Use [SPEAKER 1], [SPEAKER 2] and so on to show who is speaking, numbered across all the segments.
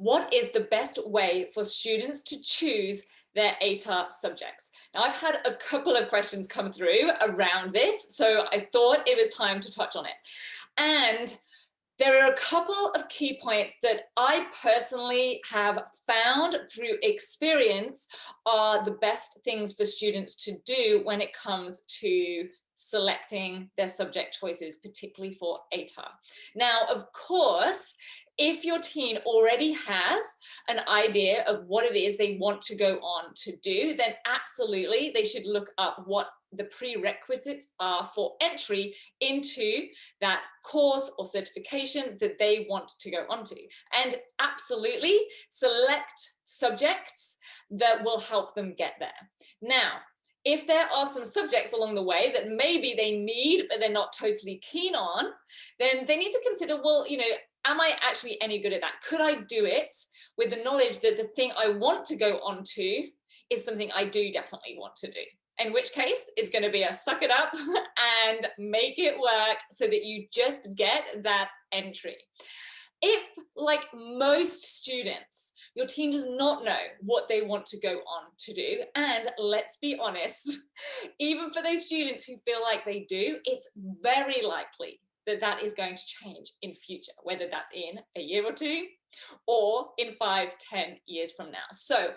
[SPEAKER 1] what is the best way for students to choose their ATAR subjects? Now, I've had a couple of questions come through around this, so I thought it was time to touch on it. And there are a couple of key points that I personally have found through experience are the best things for students to do when it comes to selecting their subject choices, particularly for ATAR. Now, of course, if your teen already has an idea of what it is they want to go on to do, then absolutely they should look up what the prerequisites are for entry into that course or certification that they want to go on to. And absolutely select subjects that will help them get there. Now, if there are some subjects along the way that maybe they need, but they're not totally keen on, then they need to consider, well, am I actually any good at that? Could I do it with the knowledge that the thing I want to go on to is something I do definitely want to do? In which case, it's going to be a suck it up and make it work so that you just get that entry. If, like most students, your teen does not know what they want to go on to do, and let's be honest, even for those students who feel like they do, it's very likely that that is going to change in future, whether that's in a year or two or in 5, 10 years from now. So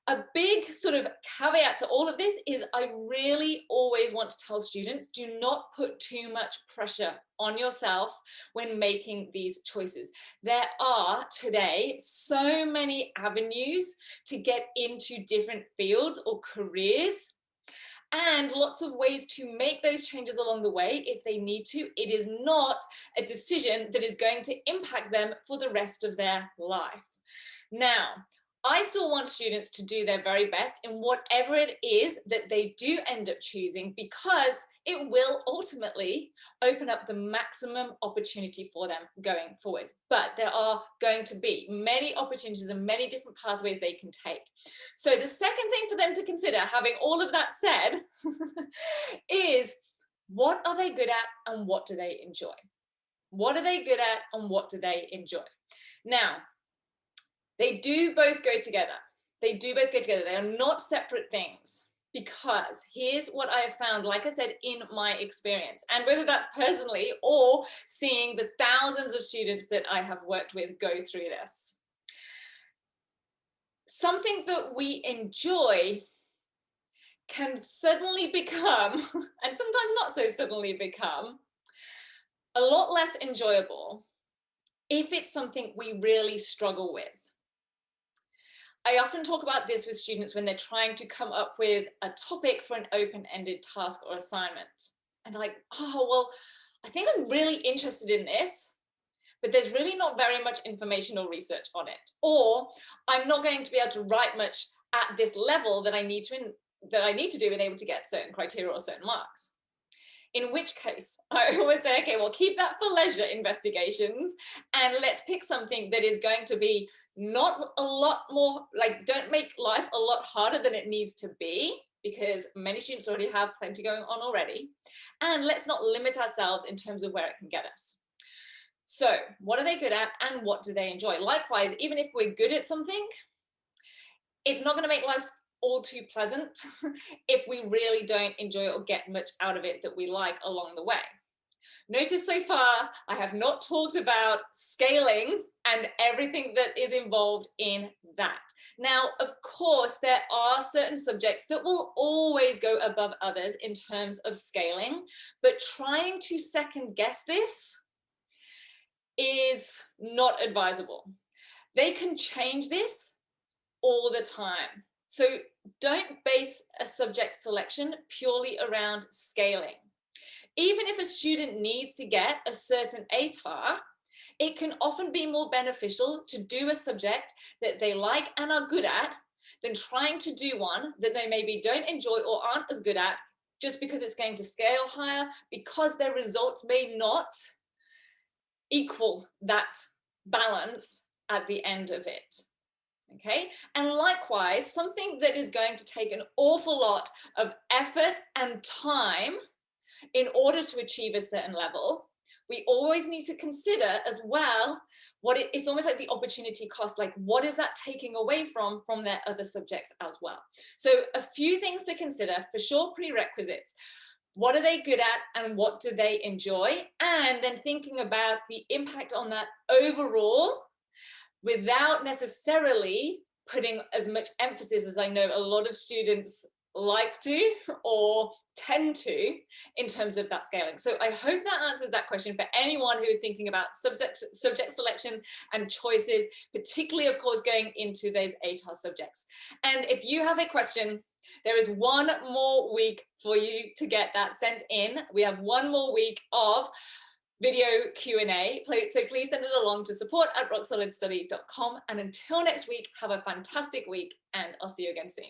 [SPEAKER 1] a big sort of caveat to all of this is I really always want to tell students, do not put too much pressure on yourself when making these choices. There are today so many avenues to get into different fields or careers, and lots of ways to make those changes along the way if they need to. It is not a decision that is going to impact them for the rest of their life. Now, I still want students to do their very best in whatever it is that they do end up choosing, because it will ultimately open up the maximum opportunity for them going forwards. But there are going to be many opportunities and many different pathways they can take. So the second thing for them to consider, having all of that said, is what are they good at and what do they enjoy? What are they good at and what do they enjoy? Now, they do both go together. They do both go together. They are not separate things, because here's what I have found, like I said, in my experience, and whether that's personally or seeing the thousands of students that I have worked with go through this. Something that we enjoy can suddenly become, and sometimes not so suddenly become, a lot less enjoyable if it's something we really struggle with. I often talk about this with students when they're trying to come up with a topic for an open-ended task or assignment. And they're like, oh, well, I think I'm really interested in this, but there's really not very much information or research on it. Or I'm not going to be able to write much at this level that I need to do in able to get certain criteria or certain marks. In which case, I always say, okay, well, keep that for leisure investigations, and let's pick something that is going to be not a lot more, like, don't make life a lot harder than it needs to be, because many students already have plenty going on already. And let's not limit ourselves in terms of where it can get us. So what are they good at and what do they enjoy? Likewise, even if we're good at something, it's not going to make life all too pleasant if we really don't enjoy or get much out of it that we like along the way. Notice so far, I have not talked about scaling and everything that is involved in that. Now, of course, there are certain subjects that will always go above others in terms of scaling, but trying to second guess this is not advisable. They can change this all the time. So don't base a subject selection purely around scaling. Even if a student needs to get a certain ATAR, it can often be more beneficial to do a subject that they like and are good at than trying to do one that they maybe don't enjoy or aren't as good at, just because it's going to scale higher, because their results may not equal that balance at the end of it. Okay, and likewise, something that is going to take an awful lot of effort and time in order to achieve a certain level, we always need to consider as well, it's almost like the opportunity cost, like what is that taking away from their other subjects as well. So a few things to consider for sure: prerequisites. What are they good at and what do they enjoy? And then thinking about the impact on that overall without necessarily putting as much emphasis as I know a lot of students like to or tend to in terms of that scaling. So I hope that answers that question for anyone who is thinking about subject selection and choices, particularly of course going into those ATAR subjects. And if you have a question, there is one more week for you to get that sent in. We have one more week of video Q&A. So please send it along to support@rocksolidstudy.com. And until next week, have a fantastic week and I'll see you again soon.